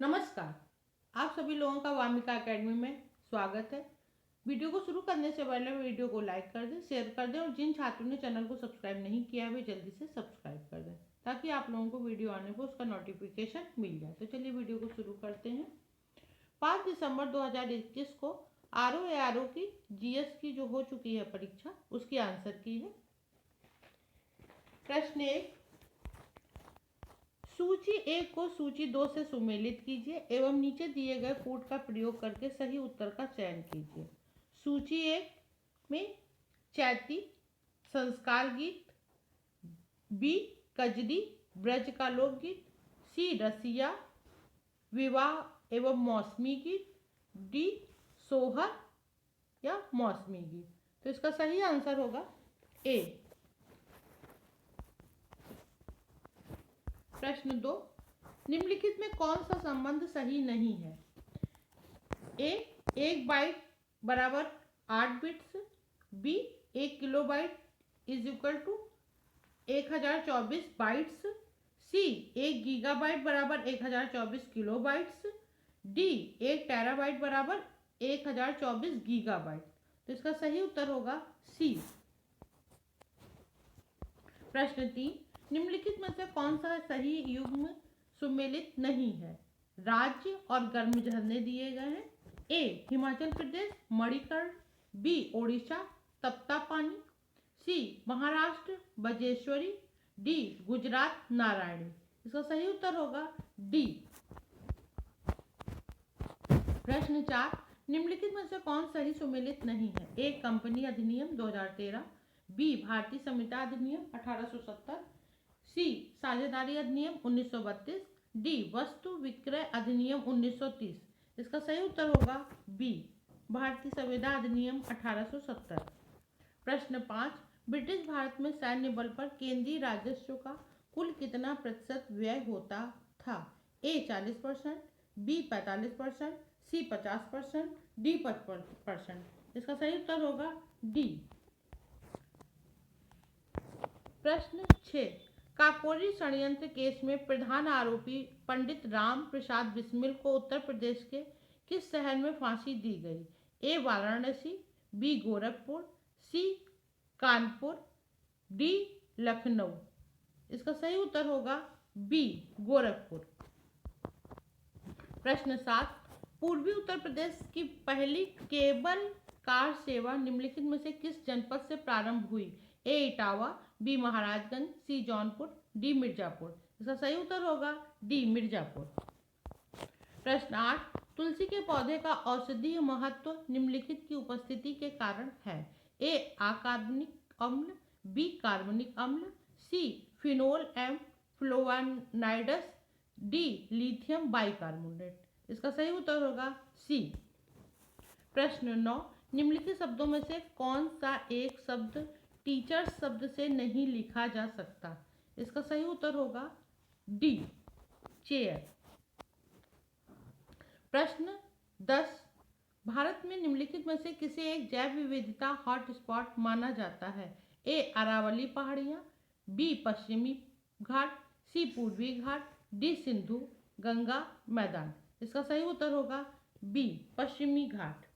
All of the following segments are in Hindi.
नमस्कार। आप सभी लोगों का वामिका एकेडमी में स्वागत है। वीडियो को शुरू करने से पहले वीडियो को लाइक कर दें, शेयर कर दें और जिन छात्रों ने चैनल को सब्सक्राइब नहीं किया है वे जल्दी से सब्सक्राइब कर दें ताकि आप लोगों को वीडियो आने पर उसका नोटिफिकेशन मिल जाए। तो चलिए वीडियो को शुरू करते हैं। 5 दिसंबर 2021 को आरओ की जीएस की जो हो चुकी है परीक्षा, उसकी आंसर की है। प्रश्न 1, सूची 1 को सूची 2 से सुमेलित कीजिए एवं नीचे दिए गए कूट का प्रयोग करके सही उत्तर का चयन कीजिए। सूची 1 में चैती, संस्कार गीत, बी कजरी, ब्रज का लोकगीत, सी रसिया, विवाह एवं मौसमी गीत, डी सोहर या मौसमी गीत। तो इसका सही आंसर होगा ए। प्रश्न 2, निम्नलिखित में कौन सा संबंध सही नहीं है? ए 1 बाइट बराबर 8 bits, B 1 kilobyte is equal to 1024 bytes, C 1 gigabyte बराबर 1024 किलोबाइट्स, डी 1 टेराबाइट बराबर 1024 गीगाबाइट। तो इसका सही उत्तर होगा सी। प्रश्न 3, निम्नलिखित में से कौन सा सही युग्म सुमेलित नहीं है? राज्य और गर्म झरने दिए गए हैं। ए हिमाचल प्रदेश मणिकर्ण, बी ओडिशा तप्ता पानी, सी महाराष्ट्र बजेश्वरी, डी गुजरात नारायणी। इसका सही उत्तर होगा डी। प्रश्न 4, निम्नलिखित में से कौन सही सुमेलित नहीं है? ए कंपनी अधिनियम 2013, बी भारतीय संविदा अधिनियम 1870, सी साझेदारी अधिनियम 1932, डी वस्तु विक्रय अधिनियम 1930। इसका सही उत्तर होगा बी भारतीय संविदा अधिनियम 1870। प्रश्न 5, ब्रिटिश भारत में सैन्य बल पर केंद्रीय राजस्व का कुल कितना प्रतिशत व्यय होता था? ए 40%, बी 45%, सी 50%, डी 55%। इसका सही उत्तर होगा डी। प्रश्न 6, काकोरी षड्यंत्र केस में प्रधान आरोपी पंडित राम प्रसाद बिस्मिल को उत्तर प्रदेश के किस शहर में फांसी दी गई? ए वाराणसी, बी गोरखपुर, सी कानपुर, डी लखनऊ। इसका सही उत्तर होगा बी गोरखपुर। प्रश्न 7, पूर्वी उत्तर प्रदेश की पहली केबल कार सेवा निम्नलिखित में से किस जनपद से प्रारंभ हुई? ए इटावा, बी महाराजगंज, सी जौनपुर, डी मिर्जापुर। इसका सही उत्तर होगा डी मिर्जापुर। प्रश्न 8, तुलसी के पौधे का औषधीय महत्व निम्नलिखित की उपस्थिति के कारण है? ए अकार्बनिक अम्ल, बी कार्बनिक अम्ल, सी फिनोल एम फ्लोवानाइड्स, डी लिथियम बाइकार्बोनेट। इसका सही उत्तर होगा सी। प्रश्न 9, निम्नलिखित शब्दों में से कौन सा एक शब्द टीचर शब्द से नहीं लिखा जा सकता? इसका सही उत्तर होगा डी चेयर। प्रश्न 10, भारत में निम्नलिखित में से किसे एक जैव विविधता हॉटस्पॉट माना जाता है? ए अरावली पहाड़ियाँ, बी पश्चिमी घाट, सी पूर्वी घाट, डी सिंधु गंगा मैदान। इसका सही उत्तर होगा बी पश्चिमी घाट।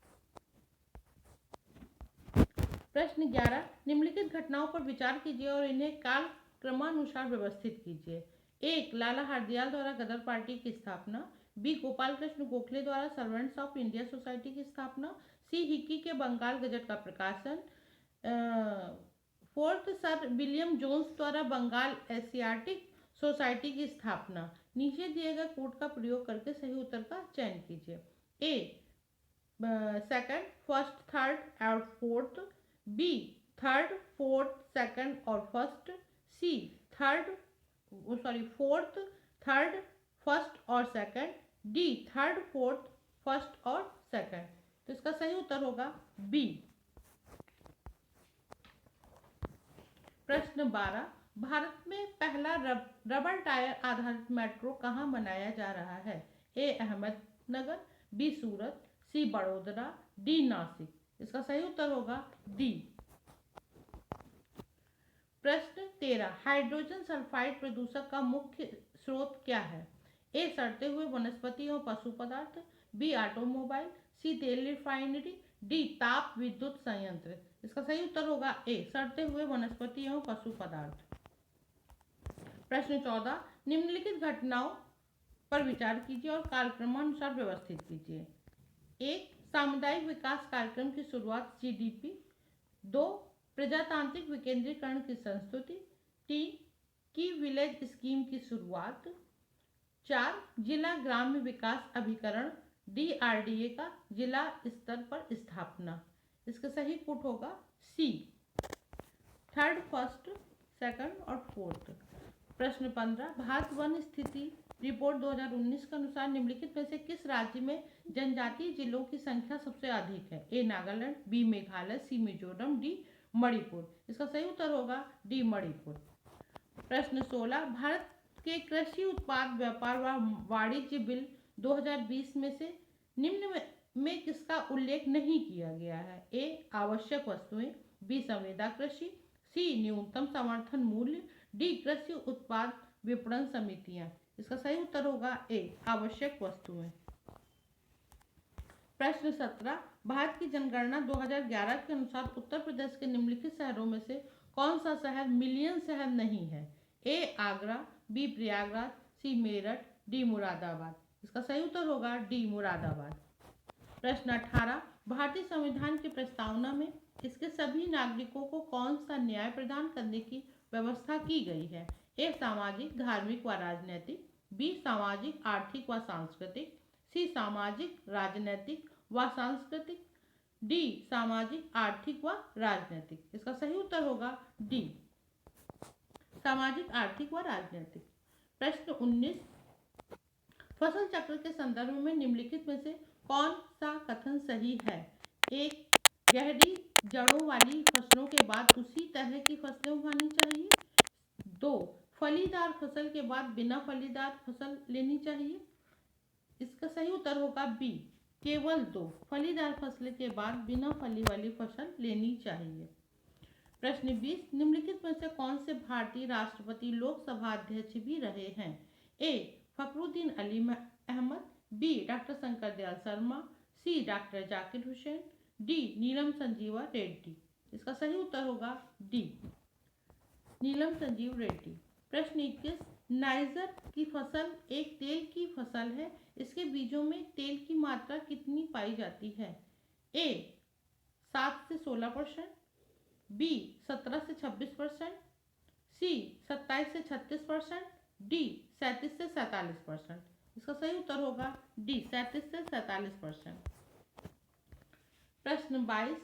प्रश्न 11, निम्नलिखित घटनाओं पर विचार कीजिए और इन्हें काल क्रमानुसार व्यवस्थित कीजिए। एक लाला हरदयाल द्वारा गदर पार्टी की स्थापना, बी गोपाल कृष्ण गोखले द्वारा सर्वेंट्स ऑफ इंडिया सोसाइटी की स्थापना, सी हिक्की के बंगाल गजट का प्रकाशन, फोर्थ सर विलियम जोन्स द्वारा बंगाल एशियाटिक सोसाइटी की स्थापना। नीचे दिए गए कोड का प्रयोग करके सही उत्तर का चयन कीजिए। ए सेकंड, फर्स्ट, थर्ड और fourth, B third, fourth, second और first, C fourth, third, first और second, D third, fourth, first और सेकंड। तो इसका सही उत्तर होगा बी। प्रश्न 12, भारत में पहला रबर टायर आधारित मेट्रो कहाँ बनाया जा रहा है? ए अहमदनगर, बी सूरत, सी बड़ोदरा, डी नासिक। इसका सही उत्तर होगा डी। प्रश्न 13, हाइड्रोजन सल्फाइड प्रदूषक का मुख्य स्रोत क्या है? ए सड़ते हुए वनस्पति और पशु पदार्थ, बी ऑटोमोबाइल, सी तेल रिफाइनरी, डी ताप विद्युत संयंत्र। इसका सही उत्तर होगा ए सड़ते हुए वनस्पति एवं पशु पदार्थ। प्रश्न 14, निम्नलिखित घटनाओं पर विचार कीजिए और कालक्रमानुसार व्यवस्थित कीजिए। एक, सामुदायिक विकास कार्यक्रम की शुरुआत CDP। 2, प्रजातांत्रिक विकेंद्रीकरण की संस्तुति। 3, की विलेज स्कीम की शुरुआत। 4, जिला ग्राम्य विकास अभिकरण DRDA का जिला स्तर पर स्थापना। इसका सही पुट होगा सी, थर्ड, फर्स्ट, सेकंड और फोर्थ। प्रश्न 15, भारत वन स्थिति रिपोर्ट 2019 के अनुसार निम्नलिखित में से किस राज्य में जनजातीय जिलों की संख्या सबसे अधिक है? ए नागालैंड, बी मेघालय, सी मिजोरम, डी मणिपुर। इसका सही उत्तर होगा डी मणिपुर। प्रश्न 16, भारत के कृषि उत्पाद व्यापार व वाणिज्य बिल 2020 में से निम्न में किसका उल्लेख नहीं किया गया है? ए आवश्यक वस्तुएं, बी संविदा कृषि, सी न्यूनतम समर्थन मूल्य, डी कृषि उत्पाद विपणन समितियां। इसका सही उत्तर होगा ए आवश्यक वस्तुएं। प्रश्न 17, भारत की जनगणना 2011 के अनुसार उत्तर प्रदेश के निम्नलिखित शहरों में से कौन सा शहर मिलियन शहर नहीं है? ए आगरा, बी प्रयागराज, सी मेरठ, डी मुरादाबाद। इसका सही उत्तर होगा डी मुरादाबाद। प्रश्न 18, भारतीय संविधान की प्रस्तावना में इसके सभी नागरिकों को कौन सा न्याय प्रदान करने की व्यवस्था की गई है? ए सामाजिक, धार्मिक व राजनैतिक, बी सामाजिक, आर्थिक व सांस्कृतिक, सी सामाजिक, राजनैतिक व सांस्कृतिक, डी सामाजिक, आर्थिक व राजनैतिक। इसका सही उत्तर होगा डी सामाजिक, आर्थिक व राजनैतिक। प्रश्न 19, फसल चक्र के संदर्भ में निम्नलिखित में से कौन सा कथन सही है? एक, गहरी जड़ों वाली फसलों के बाद उसी तरह की फसलें उगानी चाहिए। 2, फलीदार फसल के बाद बिना फलीदार फसल लेनी चाहिए। इसका सही उत्तर होगा बी, केवल 2, फलीदार फसल के बाद बिना फली वाली फसल लेनी चाहिए। प्रश्न 20, निम्नलिखित में से कौन से भारतीय राष्ट्रपति लोकसभा अध्यक्ष भी रहे हैं? ए फखरुद्दीन अली अहमद, बी डॉक्टर शंकर दयाल शर्मा, सी डॉक्टर जाकिर हुसैन, डी नीलम संजीवा रेड्डी। इसका सही उत्तर होगा डी नीलम संजीव रेड्डी। प्रश्न 21, नाइजर की फसल एक तेल की फसल है, इसके बीजों में तेल की मात्रा कितनी पाई जाती है? ए 7 से 16%, बी 17 से 26%, सी 27 से 36%, डी 37 से 47%। इसका सही उत्तर होगा डी 37 से 47%। प्रश्न 22,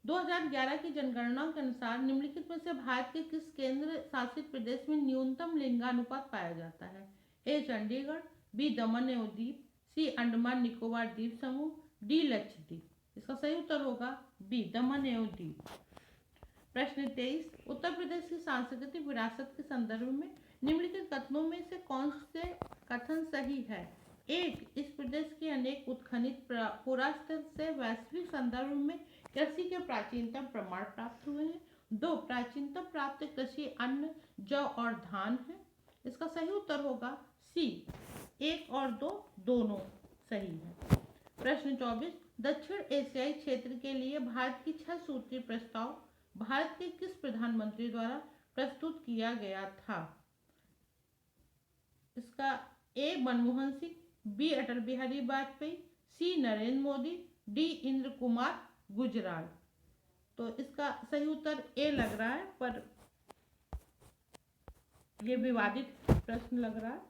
2011 की जनगणना के अनुसार निम्नलिखित में से भारत के किस केंद्र शासित प्रदेश में न्यूनतम लिंगानुपात पाया जाता है? ए चंडीगढ़, बी दमन एवं दीप, सी अंडमान निकोबार द्वीप समूह, डी लक्षद्वीप। इसका सही उत्तर होगा बी दमन एवं दीप। प्रश्न 23, उत्तर प्रदेश की सांस्कृतिक विरासत के संदर्भ में निम्नलिखित कथनों में से कौन से कथन सही है? एक, इस प्रदेश के अनेक उत्खनित पुरातत्व से वैश्विक संदर्भ में कृषि के प्राचीनतम प्रमाण प्राप्त हुए हैं। 2, प्राचीनतम प्राप्त कृषि अन्न जौ और धान है। इसका सही उत्तर होगा सी, 1 और 2 दोनों सही है। प्रश्न 24, दक्षिण एशियाई क्षेत्र के लिए भारत की 6 सूत्रीय प्रस्ताव भारत के किस प्रधानमंत्री द्वारा प्रस्तुत किया गया था? इसका ए मनमोहन सिंह, बी अटल बिहारी वाजपेयी, सी नरेंद्र मोदी, डी इंद्र कुमार गुजराल। तो इसका सही उत्तर ए लग रहा है, पर यह विवादित प्रश्न लग रहा है।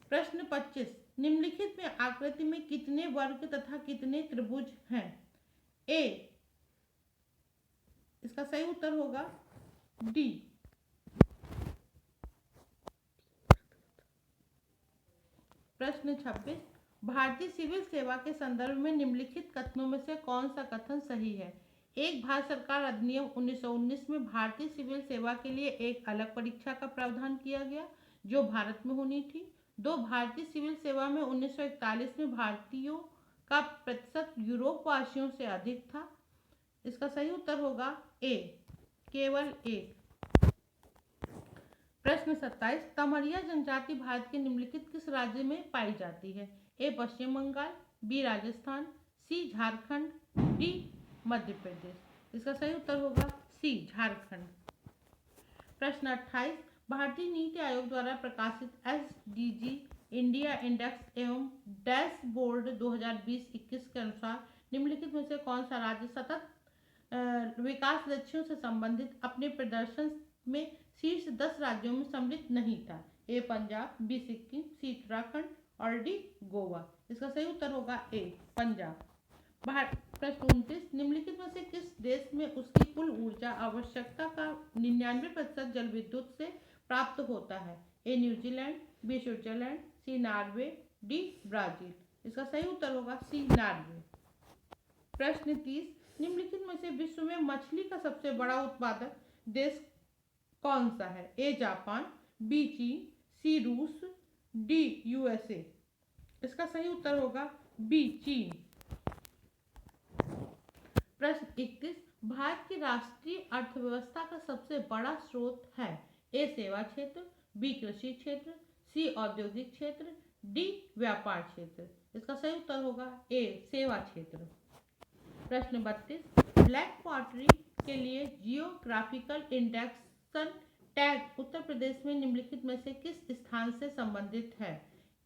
प्रश्न 25, निम्नलिखित में आकृति में कितने वर्ग तथा कितने त्रिभुज हैं? ए, इसका सही उत्तर होगा डी। प्रश्न 26, भारतीय सिविल सेवा के संदर्भ में निम्नलिखित कथनों में से कौन सा कथन सही है? एक, भारत सरकार अधिनियम 1919 में भारतीय सिविल सेवा के लिए एक अलग परीक्षा का प्रावधान किया गया जो भारत में होनी थी। 2, भारतीय सिविल सेवा में 1941 में भारतीयों का प्रतिशत यूरोप वासियों से अधिक था। इसका सही उत्तर होगा ए, केवल 1। प्रश्न 27, तमरिया जनजाति भारत के निम्नलिखित किस राज्य में पाई जाती है? ए पश्चिम बंगाल, बी राजस्थान, सी झारखंड, डी मध्य प्रदेश। इसका सही उत्तर होगा सी झारखंड। प्रश्न 28, भारतीय नीति आयोग द्वारा प्रकाशित एसडीजी इंडिया इंडेक्स एवं डैशबोर्ड 2020-21 के अनुसार निम्नलिखित में से कौन सा राज्य सतत विकास लक्ष्यों से संबंधित अपने प्रदर्शन में शीर्ष 10 राज्यों में सम्मिलित नहीं था? ए पंजाब, बी सिक्किम, सी उत्तराखंड और डी गोवा। इसका सही उत्तर होगा ए पंजाब। प्रश्न 29, निम्नलिखित में से किस देश में उसकी कुल ऊर्जा आवश्यकता का 99% जल विद्युत से प्राप्त होता है? ए न्यूजीलैंड, बी स्विट्जरलैंड, सी नॉर्वे, डी ब्राजील। इसका सही उत्तर होगा सी नॉर्वे। प्रश्न 30, निम्नलिखित में से विश्व में मछली का सबसे बड़ा उत्पादक देश कौन सा है? ए जापान, बी चीन, सी रूस, डी यूएसए। इसका सही उत्तर होगा बी चीन। प्रश्न 31, भारत की राष्ट्रीय अर्थव्यवस्था का सबसे बड़ा स्रोत है? ए सेवा क्षेत्र, बी कृषि क्षेत्र, सी औद्योगिक क्षेत्र, डी व्यापार क्षेत्र। इसका सही उत्तर होगा ए सेवा क्षेत्र। प्रश्न 32, ब्लैक पॉटरी के लिए geographical induction tag Uttar Pradesh में निम्नलिखित में से किस स्थान से संबंधित है?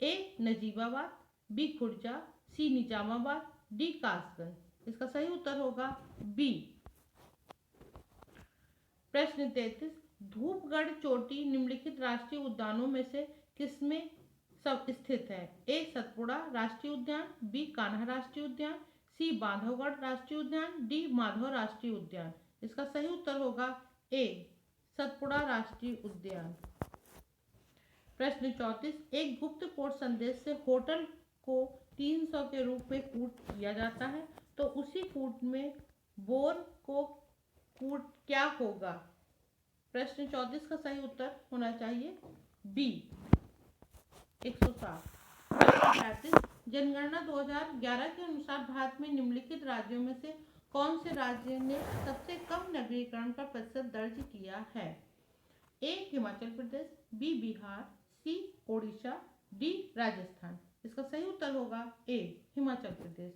ए नजीबाबाद, बी खुर्जा, सी निजामाबाद, डी कासगंज। इसका सही उत्तर होगा बी। प्रश्न 33, धूपगढ़ चोटी निम्नलिखित राष्ट्रीय उद्यानों में से किसमें सब स्थित है? ए सतपुड़ा राष्ट्रीय उद्यान, बी कान्हा राष्ट्रीय उद्यान, सी बांधवगढ़ राष्ट्रीय उद्यान, डी माधव राष्ट्रीय उद्यान। इसका सही उत्तर होगा ए सतपुड़ा राष्ट्रीय उद्यान। प्रश्न 34, एक गुप्त कोड संदेश से होटल को 300 के रूप में कूट किया जाता है, तो उसी कूट में बोर को कूट क्या होगा? प्रश्न 34 का सही उत्तर होना चाहिए बी 107। प्रश्न 35, जनगणना 2011 के अनुसार भारत में निम्नलिखित राज्यों में से कौन से राज्य ने सबसे कम नगरीकरण का प्रतिशत दर्ज किया है? ए हिमाचल प्रदेश, बी बिहार, सी ओडिशा, डी राजस्थान। इसका सही उत्तर होगा ए हिमाचल प्रदेश।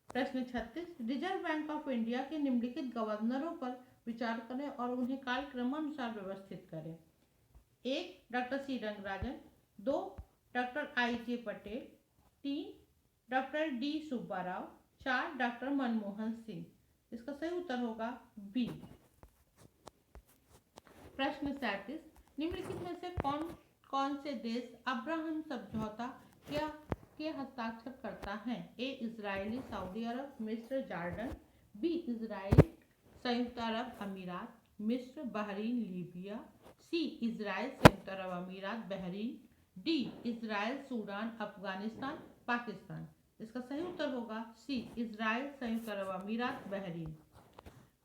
प्रश्न 36, रिजर्व बैंक ऑफ इंडिया के निम्नलिखित गवर्नरों पर विचार करें और उन्हें कालक्रमानुसार व्यवस्थित करें। 1 doctor C Rangarajan, 2 doctor I J. Patel, 3 doctor D Subba Rao, 4 doctor Manmohan Singh. इसका सही उत्तर होगा बी। प्रश्न 37, निम्नलिखित में से कौन कौन से देश अब्राहम समझौता के हस्ताक्षर करता है? ए इजराइली, सऊदी अरब, मिस्र, जॉर्डन, बी इजराइल, संयुक्त अरब अमीरात, मिस्र, बहरीन, लीबिया, सी इजराइल, संयुक्त अरब अमीरात, Bahrain, D Israel, Sudan, Afghanistan, Pakistan. इसका सही उत्तर होगा सी इजराइल, संयुक्त अरब अमीरात, बहरीन।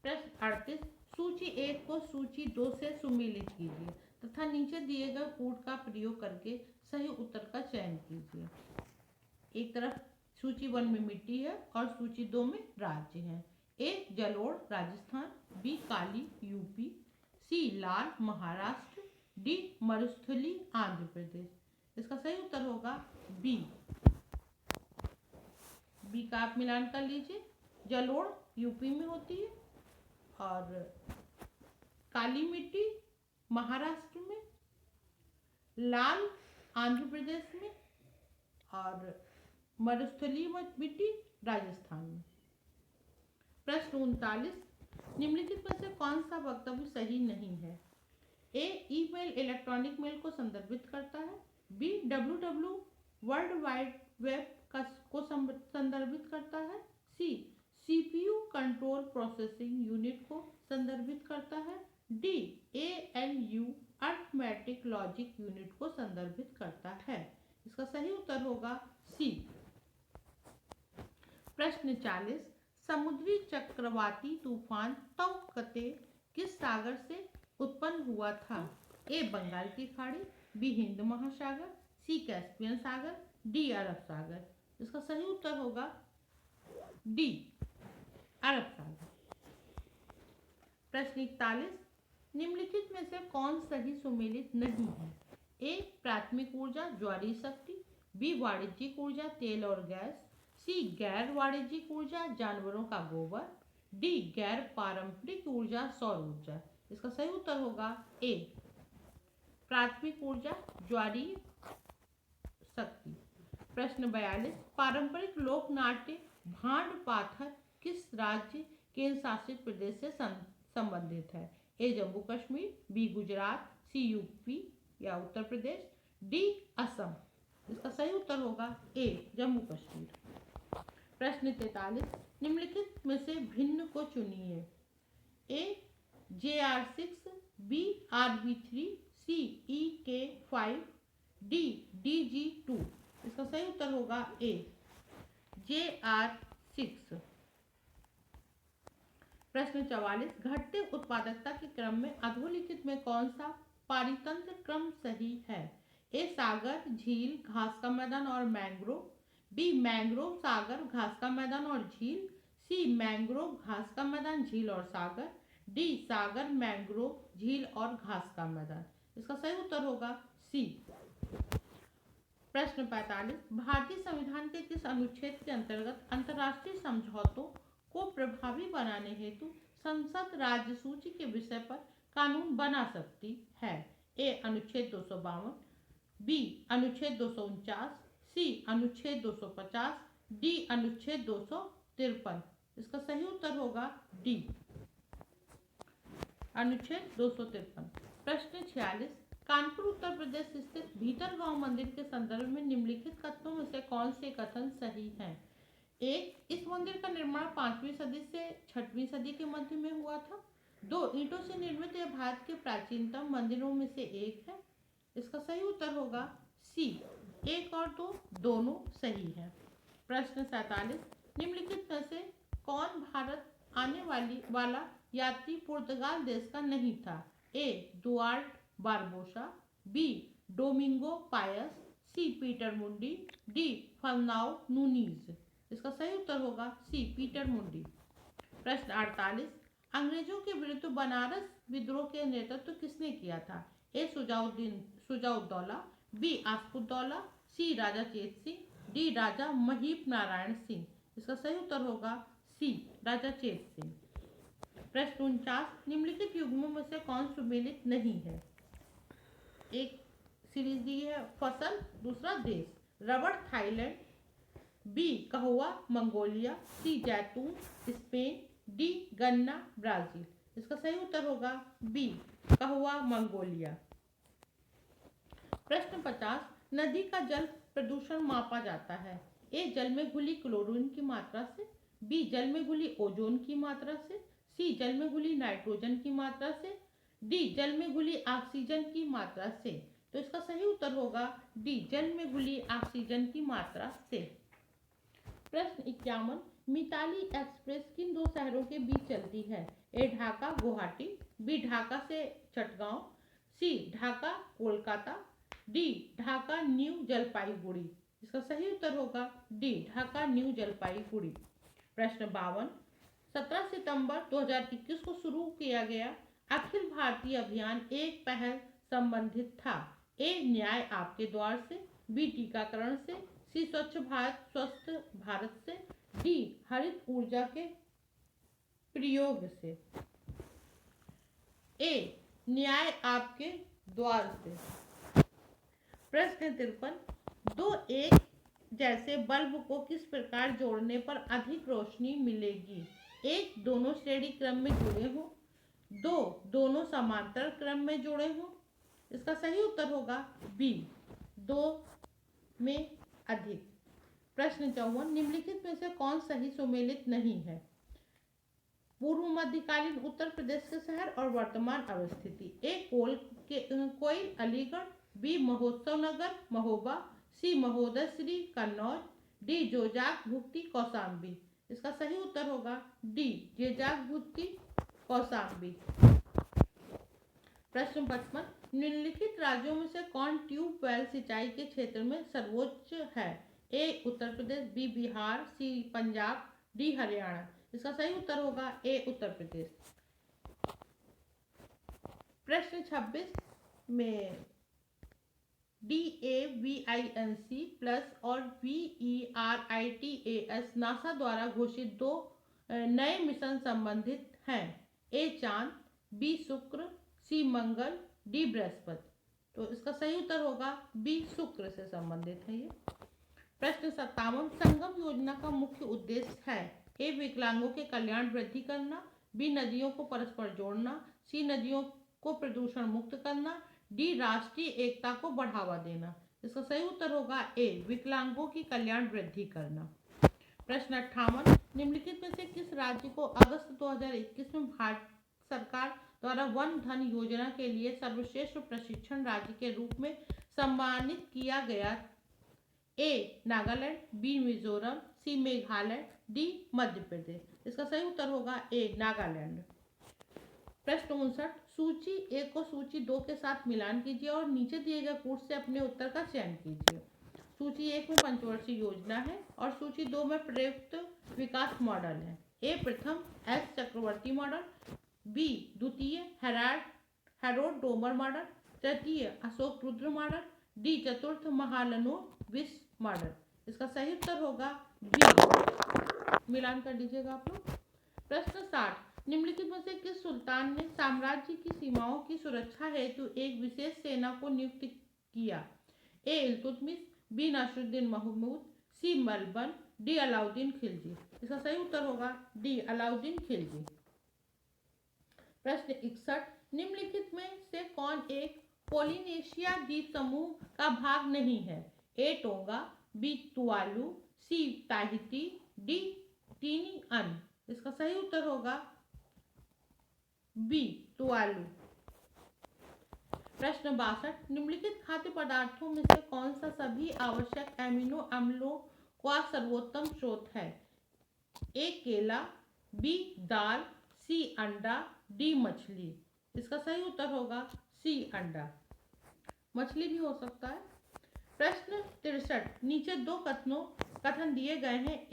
प्रश्न 38, सूची 1 को सूची 2 से सुमेलित कीजिए तथा नीचे दिए गए कूट का प्रयोग करके सही उत्तर का चयन कीजिए। एक तरफ सूची 1 में मिट्टी है और सूची 2 में राज्य है। ए जलोढ़ राजस्थान, बी काली यूपी, सी लाल महाराष्ट्र, डी मरुस्थली आंध्र प्रदेश। इसका सही उत्तर होगा बी। बी का आप मिलान कर लीजिए। जलोढ़ यूपी में होती है और काली मिट्टी महाराष्ट्र में, लाल आंध्र प्रदेश में और मरुस्थलीय मिट्टी राजस्थान में। प्रश्न 39, निम्नलिखित में से कौन सा वक्तव्य सही नहीं है? ए ईमेल इलेक्ट्रॉनिक मेल को संदर्भित करता है, B www world wide web को संदर्भित करता है, C CPU control processing unit को संदर्भित करता है, D ALU arithmetic logic unit को संदर्भित करता है। इसका सही उत्तर होगा सी। प्रश्न 40, समुद्री चक्रवाती तूफान तौकते किस सागर से उत्पन्न हुआ था? ए बंगाल की खाड़ी, बी हिंद महासागर, सी कैस्पियन सागर, डी अरब सागर। इसका सही उत्तर होगा डी अरब सागर। प्रश्न 41, निम्नलिखित में से कौन सही सुमेलित नहीं है? ए प्राथमिक ऊर्जा ज्वारीय शक्ति, बी वाणिज्यिक ऊर्जा तेल और गैस, सी गैर वाणिज्यिक ऊर्जा जानवरों का गोबर, डी गैर पारंपरिक ऊर्जा सौर ऊर्जा। इसका सही उत्तर होगा ए प्राथमिक ऊर्जा ज्वारीय शक्ति। प्रश्न 42, पारंपरिक लोक नाट्य भांड पाथर किस राज्य केंद्र शासित प्रदेश से संबंधित है? ए जम्मू कश्मीर, बी गुजरात, सी यूपी या उत्तर प्रदेश, डी असम। इसका सही उत्तर होगा ए जम्मू कश्मीर। प्रश्न 43, निम्नलिखित में से भिन्न को चुनिए। ए JR6, बी RB3, सी EK5, डी DG2। इसका सही उत्तर होगा ए JR6। प्रश्न 44, घटते उत्पादकता के क्रम में अधोलिखित में कौन सा पारितंत्र क्रम सही है? ए सागर, झील, घास का मैदान और मैंग्रोव, बी मैंग्रोव, सागर, घास का मैदान और झील, सी मैंग्रोव, घास का मैदान, झील और सागर, डी सागर, मैंग्रोव, झील और घास का मैदान। इसका सही उत्तर होगा सी। प्रश्न 45, भारतीय संविधान के किस अनुच्छेद के अंतर्गत अंतर्राष्ट्रीय समझौतों को प्रभावी बनाने हेतु संसद राज्य सूची के विषय पर कानून बना सकती है? ए अनुच्छेद 252, बी अनुच्छेद 249, सी अनुच्छेद 250, डी अनुच्छेद 253। इसका सही उत्तर होगा डी अनुच्छेद 253। प्रश्न 46, कानपुर उत्तर प्रदेश स्थित भीतरगांव मंदिर के संदर्भ में निम्नलिखित कथनों में से कौन से कथन सही हैं? एक, इस मंदिर का निर्माण 5वीं सदी से 6वीं सदी के मध्य में हुआ था। 2, ईंटों से निर्मित यह भारत के प्राचीनतम मंदिरों में से एक है। इसका सही उत्तर होगा सी 1 और 2 दोनों सही है। प्रश्न 47, निम्नलिखित में से कौन भारत आने वाला यात्री पुर्तगाल देश का नहीं था? ए दुआर्ट बारबोसा, बी डोमिंगो पायस, सी पीटर मुंडी, डी फर्नाओ नूनीज। इसका सही उत्तर होगा सी पीटर मुंडी। प्रश्न 48, अंग्रेजों के विरुद्ध बनारस विद्रोह के नेतृत्व किसने किया था? ए सुजाउद्दौला, बी आसफुद्दौला, सी राजा चेत सिंह, डी राजा महीप नारायण सिंह। इसका सही उत्तर होगा सी राजा चेत सिंह। प्रश्न 49, निम्नलिखित युग्मों में से कौन सुमेलित नहीं है? एक सीरीज दी है फसल, दूसरा देश, रबड़ थाईलैंड, बी कहवा मंगोलिया, सी जैतून स्पेन, डी गन्ना ब्राजील। इसका सही उत्तर होगा बी कहवा मंगोलिया। प्रश्न 50, नदी का जल प्रदूषण मापा जाता है? ए जल में घुली क्लोरीन की मात्रा से, बी जल में घुली ओजोन की मात्रा से, सी जल में घुली नाइट्रोजन की मात्रा से, डी जल में घुली ऑक्सीजन की मात्रा से। तो इसका सही उत्तर होगा डी जल में घुली ऑक्सीजन की मात्रा से। प्रश्न 51, मिताली एक्सप्रेस किन दो शहरों के बीच चलती है? ए ढाका गुवाहाटी, बी ढाका से चटगांव, सी ढाका कोलकाता, डी ढाका न्यू जलपाईगुड़ी। इसका सही उत्तर होगा डी ढाका न्यू जलपाईगुड़ी। प्रश्न 52, 17 सितंबर 2021 को शुरू किया गया अखिल भारतीय अभियान एक पहल संबंधित था? ए न्याय आपके द्वार से, बी टीकाकरण से, सी स्वच्छ भारत स्वस्थ भारत से, डी हरित ऊर्जा के प्रयोग से। ए न्याय आपके द्वार से। प्रश्न 53, दो एक जैसे बल्ब को किस प्रकार जोड़ने पर अधिक रोशनी मिलेगी? एक, दोनों श्रेणी क्रम में जुड़े हों, 2, दोनों समांतर क्रम में जुड़े हों। इसका सही उत्तर होगा बी 2 में अधिक। प्रश्न 54, निम्नलिखित में से कौन सही सुमेलित नहीं है? पूर्व मध्यकालीन उत्तर प्रदेश के शहर और वर्तमान अवस्थिति। ए कोयल अलीगढ़, बी महोत्सव नगर महोबा, सी महोदयश्री कन्नौज, डी जोजाक भुक्ति कौशाम्बी। इसका सही उत्तर होगा डी जेजाक भुक्ति कौशाम्बी। प्रश्न 55, निम्नलिखित राज्यों में से कौन ट्यूबवेल सिंचाई के क्षेत्र में सर्वोच्च है? ए उत्तर प्रदेश, बी बिहार, सी पंजाब, डी हरियाणा। इसका सही उत्तर होगा ए उत्तर प्रदेश। प्रश्न 26 में DAVINC प्लस और VERITAS नासा द्वारा घोषित दो नए मिशन संबंधित हैं। ए चांद, बी शुक्र, सी मंगल, डी बृहस्पति। तो इसका सही उत्तर होगा बी शुक्र से संबंधित है ये। प्रश्न 57 संगम योजना का मुख्य उद्देश्य है। ए विकलांगों के कल्याण वृद्धि करना, बी नदियों को परस्पर जोड़ना, सी नदियों को प्रदूषण मुक्त करना, डी राष्ट्रीय एकता को बढ़ावा देना। इसका सही उत्तर होगा ए विकलांगों की कल्याण वृद्धि करना। प्रश्न 58 निम्नलिखित में से किस राज्य को अगस्त 2021 में भारत सरकार द्वारा वन धन योजना के लिए सर्वश्रेष्ठ प्रशिक्षण राज्य के रूप में सम्मानित किया गया? ए नागालैंड, बी मिजोरम, सी मेघालय, डी मध्य प्रदेश। इसका सही उत्तर होगा ए नागालैंड। प्रश्न 59 सूची 1 को सूची 2 के साथ मिलान कीजिए और नीचे दिए गए कोड से अपने उत्तर का चयन कीजिए। सूची 1 में पंचवर्षीय योजना है और सूची 2 में प्रयुक्त विकास मॉडल है। ए प्रथम एस चक्रवर्ती मॉडल, बी द्वितीय हैरोल्ड डोमर मॉडल, तृतीय अशोक रुद्र मॉडल, डी चतुर्थ महालनोबिस मॉडल। इसका सही उत्तर होगा बी। मिलान कर लीजिएगा आप लोग। प्रश्न 60 निम्नलिखित में से किस सुल्तान ने साम्राज्य की सीमाओं की सुरक्षा हेतु एक विशेष सेना को नियुक्त किया? ए इल्तुतमिश, बी नासिरुद्दीन महमूद, सी मलबन, डी अलाउद्दीन खिलजी। इसका सही उत्तर होगा डी अलाउद्दीन खिलजी। प्रश्न 61 निम्नलिखित में से कौन एक पोलिनेशिया द्वीप समूह का भाग नहीं है? ए टोंगा, बी तुवालू, सी ताहिती, डी टीनिअन। इसका सही उत्तर होगा बी तुवालू। प्रश्न 62 निम्नलिखित खाद्य पदार्थों में से कौन सा सभी आवश्यक एमिनो अम्लों का सर्वोत्तम स्रोत है? ए केला, बी दाल, सी अंडा, डी मछली। इसका सही उत्तर होगा सी अंडा। मछली भी हो सकता है। प्रश्न 63 नीचे दो कथन दिए गए हैं।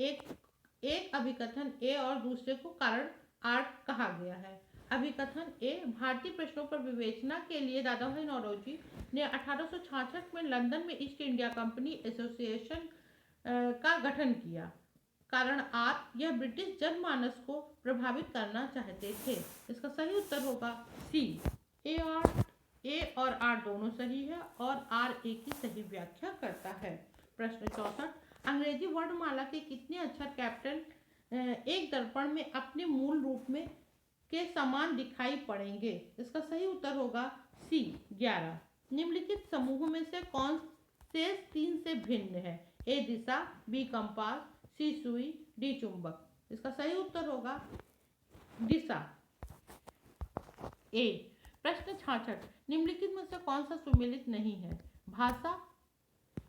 एक अभिकथन ए और दूसरे को कारण आर कहा गया है। अभिकथन ए भारतीय प्रश्नों पर विवेचना के लिए दादाभाई नौरोजी ने 1866 में लंदन में ईस्ट इंडिया कंपनी एसोसिएशन का गठन किया। कारण आर यह ब्रिटिश जनमानस को प्रभावित करना चाहते थे। इसका सही उत्तर होगा सी। ए और आर दोनों सही है और आर ए की सही व्याख्या करता है। प्रश्न 64 अंग्रेजी वर्णमाला के कितने अक्षर कैपिटल एक दर्पण में अपने मूल रूप में के समान दिखाई पड़ेंगे? इसका सही उत्तर होगा सी 11। निम्नलिखित समूह में से कौन से 3 से भिन्न है? ए दिशा, बी कंपास, सी सुई, डी चुंबक। इसका सही उत्तर होगा दिशा ए। प्रश्न 66 निम्नलिखित में से कौन सा सुमेलित नहीं है? भाषा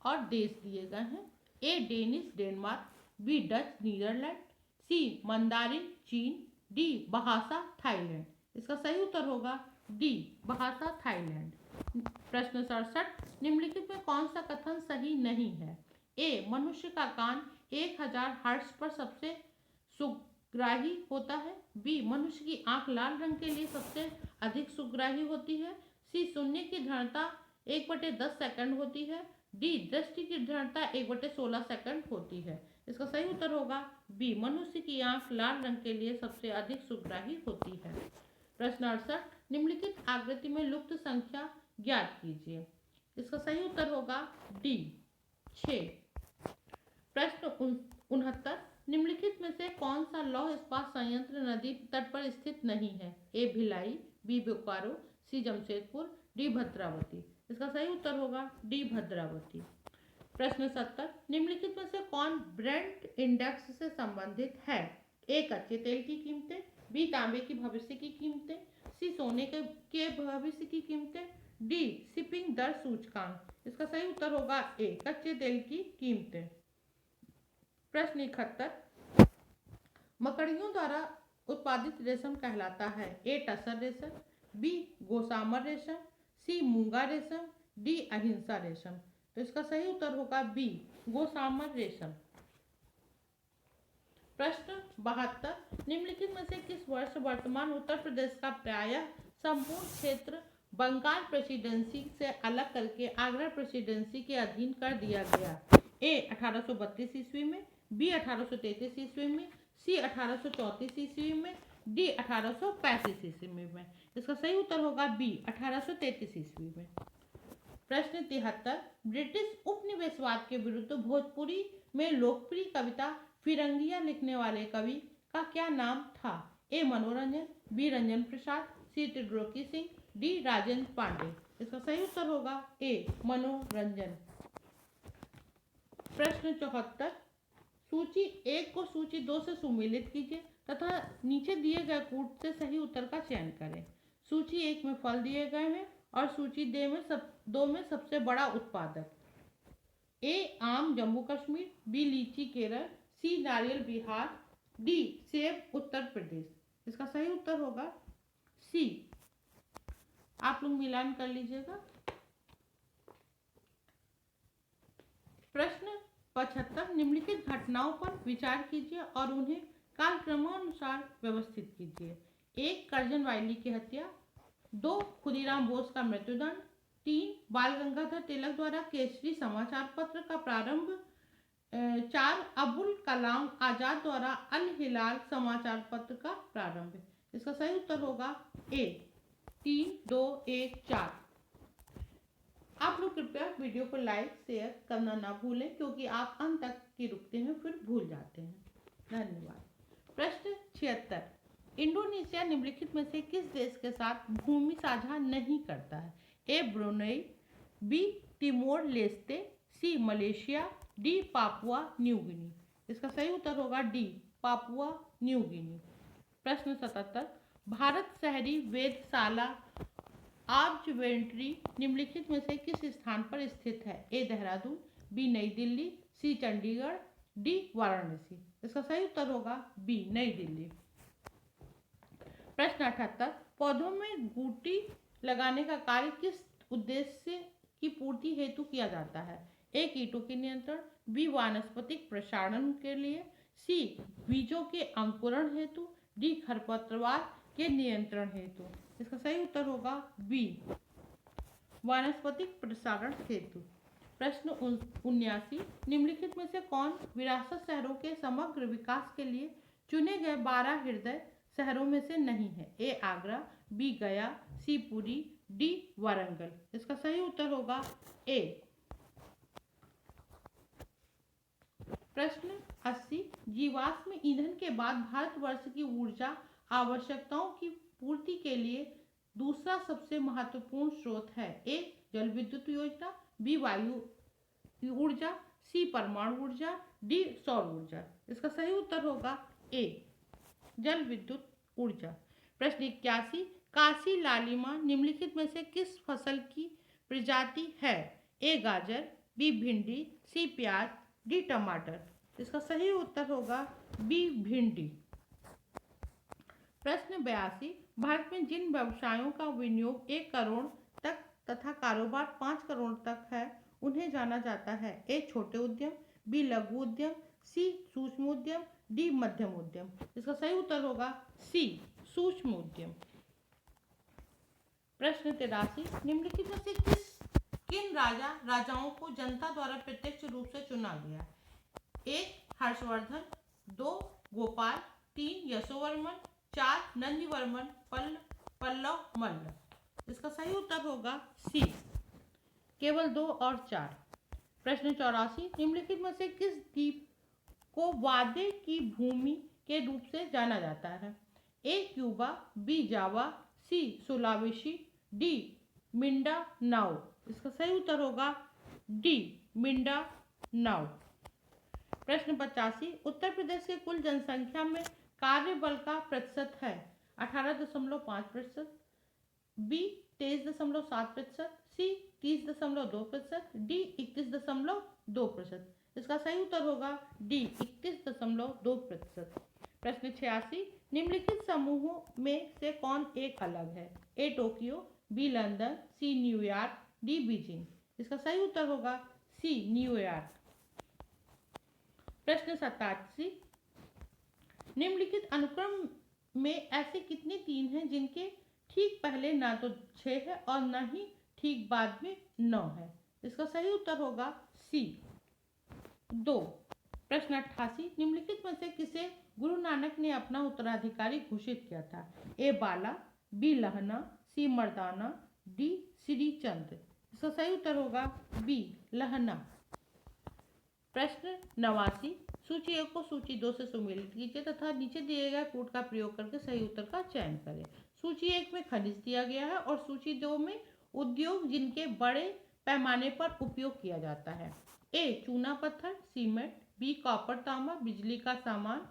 और देश दिए गए हैं। A Danish Denmark, B Dutch Netherland, C Mandarin चीन, डी बहासा थाईलैंड। इसका सही उत्तर होगा डी बहासा थाईलैंड। प्रश्न 67 निम्नलिखित में कौन सा कथन सही नहीं है? ए मनुष्य का कान 1000 हर्ट्ज पर सबसे सुग्राही होता है, बी मनुष्य की आंख लाल रंग के लिए सबसे अधिक सुग्राही होती है, सी सुनने की दृढ़ता 1/10 सेकंड होती है, डी दृष्टि की दृढ़ता 1/16 सेकंड होती है। इसका सही उत्तर होगा बी मनुष्य की आंख लाल रंग के लिए सबसे अधिक सुग्राही होती है। प्रश्न 68 निम्नलिखित आकृति में लुप्त संख्या ज्ञात कीजिए। इसका सही उत्तर होगा डी 6। प्रश्न 69 निम्नलिखित में से कौन सा लौह इस्पात संयंत्र नदी तट पर स्थित नहीं है? ए भिलाई, बी बोकारो, सी जमशेदपुर, डी भद्रावती। इसका सही उत्तर होगा डी भद्रावती। प्रश्न 70 निम्नलिखित में से कौन ब्रेंट इंडेक्स से संबंधित है? ए कच्चे तेल की कीमतें, बी तांबे की भविष्य की कीमतें, सी सोने के भविष्य की कीमतें, डी शिपिंग दर सूचकांक। इसका सही उत्तर होगा ए कच्चे तेल की कीमतें। प्रश्न 71 मकड़ियों द्वारा उत्पादित रेशम कहलाता है? ए टसर रेशम, बी गोसामर रेशम, सी मूंगा रेशम, डी अहिंसा रेशम। तो इसका सही उत्तर होगा बी गोसामर रेशम। प्रश्न 72 निम्नलिखित में से किस वर्ष वर्तमान उत्तर प्रदेश का प्रायः संपूर्ण क्षेत्र बंगाल प्रेसिडेंसी से अलग करके आगरा प्रेसिडेंसी के अधीन कर दिया गया? ए 1832 ईस्वी में, बी 1833 ईस्वी में, सी 1834 ईस्वी में, डी 1835 ईस्वी में। इसका सही उत्तर होगा बी 1833 ईस्वी में। प्रश्न 73, ब्रिटिश उपनिवेशवाद के विरुद्ध भोजपुरी में लोकप्रिय कविता फिरंगियाँ लिखने वाले कवि का क्या नाम था? ए मनोरंजन, बी रंजन प्रसाद, सी त्रिलोकी सिंह, डी राजेंद्र पांडे। इसका सही उत्तर होगा ए मनोरंजन। प्रश्न 74, सूची 1 को सूची 2 से सुमेलित कीजिए तथा नीचे दिए गए कूट से सही उत्तर का चयन करें। सूची 1 में फल दिए गए हैं और सूची 2 में सबसे बड़ा उत्पादक। ए आम जम्मू कश्मीर, बी लीची केरल, सी नारियल बिहार, डी सेब उत्तर प्रदेश। इसका सही उत्तर होगा सी। आप लोग मिलान कर लीजिएगा। प्रश्न 75, निम्नलिखित घटनाओं पर विचार कीजिए और उन्हें कालक्रमानुसार व्यवस्थित कीजिए। 1 करजन वायली की हत्या, 2 खुदीराम बोस का मृत्युदंड, 3 बाल गंगाधर तिलक द्वारा केसरी समाचार पत्र का प्रारंभ, 4 अबुल कलाम आजाद द्वारा अल हिलाल समाचार पत्र का प्रारंभ। इसका सही उत्तर होगा ए 3, 2, 1, 4। आप लोग कृपया वीडियो को लाइक शेयर करना ना भूलें क्योंकि आप अंत तक की रुकते हैं फिर भूल जाते हैं। धन्यवाद। प्रश्न 76, इंडोनेशिया निम्नलिखित में से किस देश के साथ भूमि साझा नहीं करता है? A Brunei, B Timor Leste, C Malaysia, D Papua New Guinea. इसका सही उत्तर होगा डी पापुआ न्यू गिनी। प्रश्न 77, भारत शहरी वेधशाला ऑब्जर्वेटरी निम्नलिखित में से किस स्थान पर स्थित है? ए देहरादून, बी नई दिल्ली, सी चंडीगढ़, डी वाराणसी। इसका सही उत्तर होगा बी नई दिल्ली। प्रश्न 78, पौधों में बूटी लगाने का कार्य किस उद्देश्य की पूर्ति हेतु किया जाता है? ए कीटों के नियंत्रण, बी वानस्पतिक प्रसारण के लिए, सी बीजों के अंकुरण हेतु, डी खरपतवार के नियंत्रण हेतु। इसका सही उत्तर होगा बी वानस्पतिक प्रसारण हेतु। प्रश्न 79, निम्नलिखित में से कौन विरासत शहरों के समग्र विकास के लिए चुने गए 12 हृदय शहरों में से नहीं है? ए आगरा, बी गया, सी पुरी, डी वारंगल। इसका सही उत्तर होगा ए। प्रश्न 80, जीवाश्म ईंधन के बाद भारतवर्ष की ऊर्जा आवश्यकताओं की पूर्ति के लिए दूसरा सबसे महत्वपूर्ण स्रोत है? ए जल विद्युत योजना, बी वायु ऊर्जा, सी परमाणु ऊर्जा, डी सौर ऊर्जा। इसका सही उत्तर होगा ए जल विद्युत ऊर्जा। प्रश्न 81, काशी लालिमा निम्नलिखित में से किस फसल की प्रजाति है? ए गाजर, बी भिंडी, सी प्याज, डी टमाटर। इसका सही उत्तर होगा बी भिंडी। प्रश्न 82, भारत में जिन व्यवसायों का विनियोग 1 करोड़ तक तथा कारोबार 5 करोड़ तक है उन्हें जाना जाता है? ए छोटे उद्यम, बी लघु उद्यम, सी सूक्ष्म उद्यम, डी मध्यम उद्यम। इसका सही उत्तर होगा सी सूक्ष्म उद्यम। प्रश्न 83, निम्नलिखित में से किन राजाओं को जनता द्वारा प्रत्यक्ष रूप से चुना गया? 1 हर्षवर्धन, 2 गोपाल, 3 यशोवर्मन, 4 नंदीवर्मन, पल्लव मल्ल। इसका सही उत्तर होगा सी केवल 2 और 4। प्रश्न 84, निम्नलिखित में से किस द्वीप को वादे की भूमि के रूप से जाना जाता है? ए क्यूबा, बी जावा, सी सुलावेशी, डी मिंडानाओ। इसका सही उत्तर होगा डी मिंडानाओ। प्रश्न 85, उत्तर प्रदेश के कुल जनसंख्या में कार्यबल का प्रतिशत है? 18.5%, बी 23.7%, सी 30.2%, डी 21.2%। इसका सही उत्तर होगा डी 21.2%। प्रश्न 86, निम्नलिखित समूहों में से कौन एक अलग है? A Tokyo, B London, C New York, D Beijing. इसका सही उत्तर होगा सी न्यूयॉर्क। प्रश्न 87, निम्नलिखित अनुक्रम में ऐसे कितने तीन हैं जिनके ठीक पहले ना तो 6 है और ना ही ठीक बाद में 9 है। इसका सही उत्तर होगा सी। 2। प्रश्न 88, निम्नलिखित में से किसे गुरु नानक ने अपना उत्तराधिकारी घोषित किया था? ए बाला, बी लहना, सी मर्दाना, डी श्री चंद्र। इसका सही उत्तर होगा बी लहना। प्रश्न 89, सूची 1 को सूची 2 से सुमेलित कीजिए तथा नीचे दिए गए कूट का प्रयोग करके सही उत्तर का चयन करें। सूची 1 में खनिज दिया गया है और सूची 2 में उद्योग जिनके बड़े पैमाने पर उपयोग किया जाता है। ए चूना पत्थर, सीमेंट, बी कॉपर तांबा, बिजली का सामान,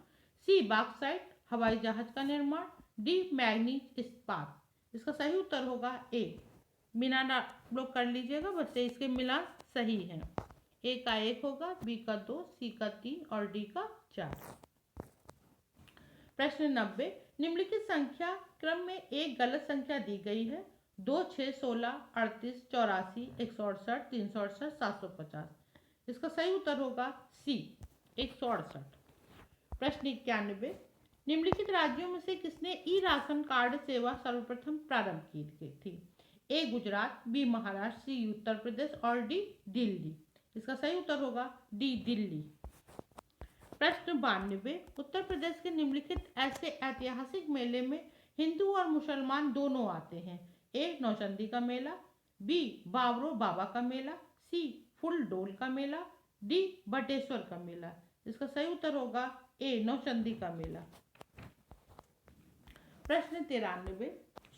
सी बॉक्साइट, हवाई जहाज का निर्माण, डी मैग्नीज इस्पात। इसका सही उत्तर होगा ए। मिलान आप लोग कर लीजिएगा, बस इसके मिलान सही है। ए का 1 होगा, बी का 2, सी का 3 और डी का 4। प्रश्न 90, निम्नलिखित संख्या क्रम में एक गलत संख्या दी गई है। 2, 6, 16, 38, 84, 168, 368, 750। इसका सही उत्तर होगा सी 168। प्रश्न 91, निम्नलिखित राज्यों में से किसने ई राशन कार्ड सेवा सर्वप्रथम प्रारंभ की थी? ए गुजरात, बी महाराष्ट्र, सी उत्तर प्रदेश और डी दिल्ली। इसका सही उत्तर होगा डी दिल्ली। प्रश्न 92, उत्तर प्रदेश के निम्नलिखित ऐसे ऐतिहासिक मेले में हिंदू और मुसलमान दोनों आते हैं? ए नौचंदी का मेला, बी बावरो बाबा का मेला, सी फुल डोल का मेला, डी बटेश्वर का मेला। इसका सही उत्तर होगा ए नौचंदी का मेला। प्रश्न 93,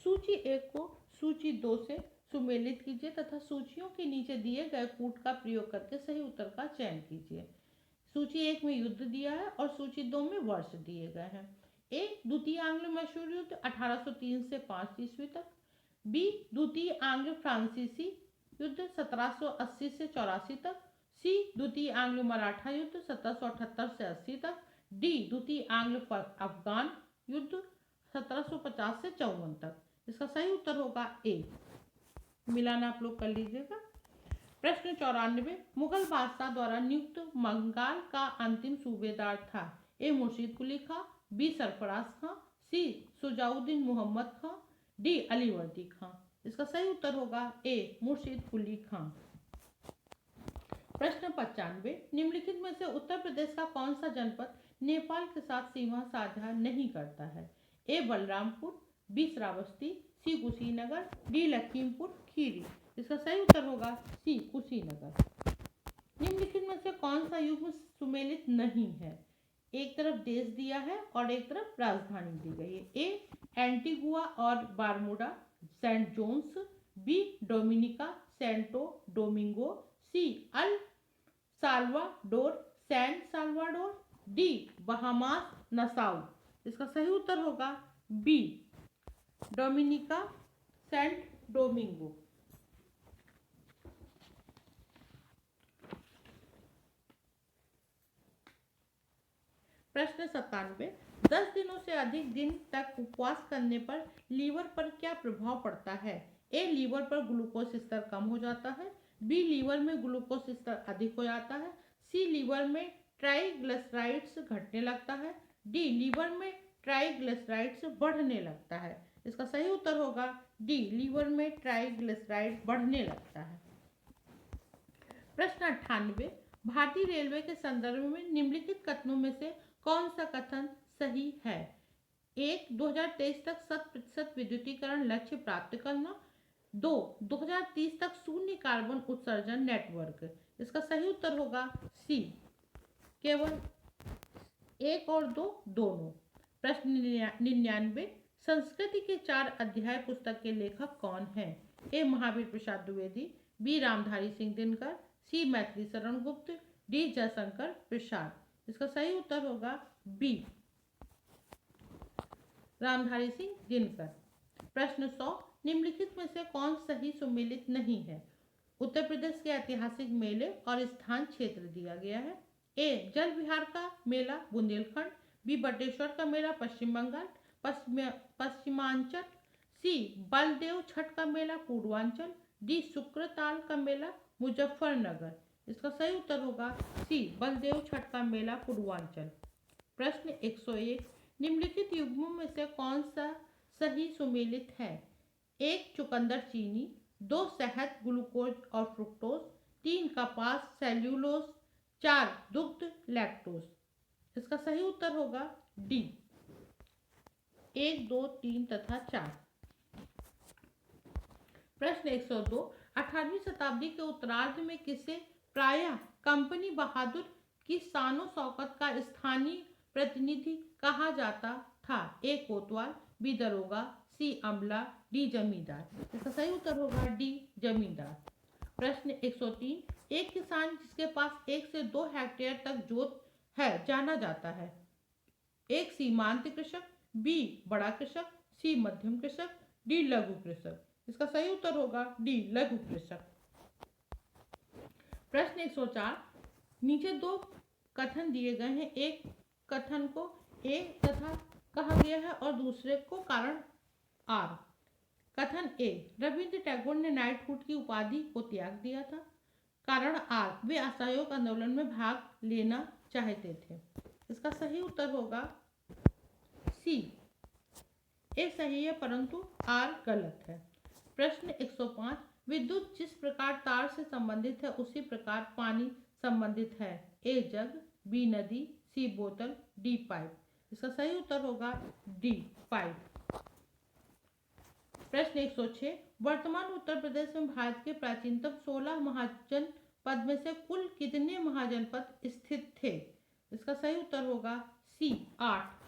सूची 1 को सूची 2 से सुमेलित कीजिए तथा सूचियों के नीचे दिए गए कूट का प्रयोग करके सही उत्तर का चयन कीजिए। सूची 1 में युद्ध दिया है और सूची 2 में वर्ष दिए गए हैं। ए द्वितीय आंग्लो मैसूर युद्ध 1803 से 5 ईस्वी तक, बी द्वितीय आंग्लो फ्रांसीसी युद्ध 1780 से 84 तक, सी द्वितीय आंग्लो मराठा युद्ध 1778 से 80 तक, डी द्वितीय आंग्लो अफगान युद्ध 1750 से 54 तक। इसका सही उत्तर होगा ए। मिलान आप लोग कर लीजिएगा। प्रश्न 94, मुगल बादशाह द्वारा नियुक्त बंगाल का अंतिम सूबेदार था? ए मुर्शीद कुली खां, बी सरफराज खां, सी सुजाउद्दीन मोहम्मद खां, डी अलीवर्दी खां। इसका सही उत्तर होगा ए मुर्शीद कुली खां। प्रश्न 95, निम्नलिखित में से उत्तर प्रदेश का कौन सा जनपद नेपाल के साथ सीमा साझा नहीं करता है? ए बलरामपुर, बी श्रावस्ती, सी कुशीनगर, डी लखीमपुर खीरी। इसका सही उत्तर होगा सी कुशीनगर। निम्नलिखित में से कौन सा युग्म सुमेलित नहीं है? एक तरफ देश दिया है और एक तरफ राजधानी दी गई है। ए एंटीगुआ और Bermuda Saint John's, B Dominica Santo Domingo, C El Salvador San Salvador, D Bahamas Nassau. इसका सही उत्तर होगा बी डोमिनिका सेंट डोमिंगो। प्रश्न 97, 10 दिनों से अधिक दिन तक उपवास करने पर लीवर पर क्या प्रभाव पड़ता है? ए लीवर पर ग्लूकोज स्तर कम हो जाता है, बी लीवर में ग्लूकोज स्तर अधिक हो जाता है, सी लीवर में ट्राइग्लिसराइड्स घटने लगता है, डी लीवर में ट्राइग्लिसराइड्स बढ़ने लगता है। इसका सही उत्तर होगा डी लीवर में ट्राइग्लिसराइड बढ़ने लगता है। प्रश्न 98, भारतीय रेलवे के संदर्भ में निम्नलिखित कथनों में से कौन सा कथन सही है? 1, 2023 तक 100% विद्युतीकरण लक्ष्य प्राप्त करना, 2, 2030 तक शून्य कार्बन उत्सर्जन नेटवर्क। इसका सही उत्तर होगा सी केवल 1 और 2 दोनों। प्रश्न 99, संस्कृति के 4 अध्याय पुस्तक के लेखक कौन हैं? ए महावीर प्रसाद द्विवेदी, बी रामधारी सिंह दिनकर, सी मैथिली शरण गुप्त, डी जयशंकर प्रसाद। इसका सही उत्तर होगा बी रामधारी सिंह दिनकर। प्रश्न 100, निम्नलिखित में से कौन सही सुमेलित नहीं है? उत्तर प्रदेश के ऐतिहासिक मेले और स्थान क्षेत्र दिया गया है। ए जल विहार का मेला बुंदेलखंड, बी बटेश्वर का मेला पश्चिम बंगाल पश्चिमांचल, सी बलदेव छठ का मेला पूर्वांचल, डी शुक्रताल का मेला मुजफ्फरनगर। इसका सही उत्तर होगा सी बलदेव छठ का मेला पूर्वांचल। प्रश्न 101, निम्नलिखित युग्मों में से कौन सा सही सुमेलित है? 1 चुकंदर चीनी, 2 शहद ग्लूकोज और फ्रुक्टोज, 3 कपास सेल्यूलोज, 4 दुग्ध लैक्टोज। इसका सही उत्तर होगा डी 1, 2, 3 तथा 4। प्रश्न 102, 18वीं शताब्दी के उत्तरार्ध में किसे प्रायः कंपनी बहादुर की शानो शौकत का स्थानीय प्रतिनिधि कहा जाता था? ए कोतवाल, बी दरोगा, सी अमला, डी जमींदार। इसका सही उत्तर होगा डी जमींदार। प्रश्न 103, एक किसान जिसके पास 1 से 2 हेक्टेयर तक जोत है जाना जाता है? एक सीमांत कृषक, बी बड़ा कृषक, सी मध्यम कृषक, डी लघु कृषक। इसका सही उत्तर होगा डी लघु कृषक। प्रश्न 104, नीचे 2 कथन दिए गए हैं। एक कथन को ए तथा कहा गया है और दूसरे को कारण आर। कथन ए, रविंद्र टैगोर ने नाइटहुड की उपाधि को त्याग दिया था। कारण आर, वे असहयोग आंदोलन में भाग लेना चाहते थे। इसका सही उत्तर होगा सी, ए सही है परंतु आर गलत है। प्रश्न 105, विद्युत जिस प्रकार तार से संबंधित है उसी प्रकार पानी संबंधित है? ए जग, बी नदी, सी बोतल, डी पाइप। इसका सही उत्तर होगा डी पाइप। प्रश्न 106, वर्तमान उत्तर प्रदेश में भारत के प्राचीनतम 16 महाजनपद में से कुल कितने महाजनपद स्थित थे? इसका सही उत्तर होगा सी 8।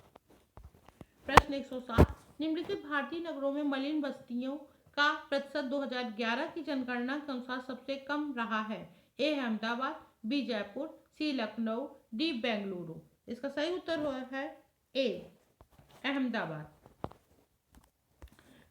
प्रश्न 107, निम्नलिखित भारतीय नगरों में मलिन बस्तियों का प्रतिशत 2011 की जनगणना के अनुसार सबसे कम रहा है? ए अहमदाबाद, बी जयपुर, सी लखनऊ, डी बेंगलुरु। इसका सही उत्तर है ए अहमदाबाद।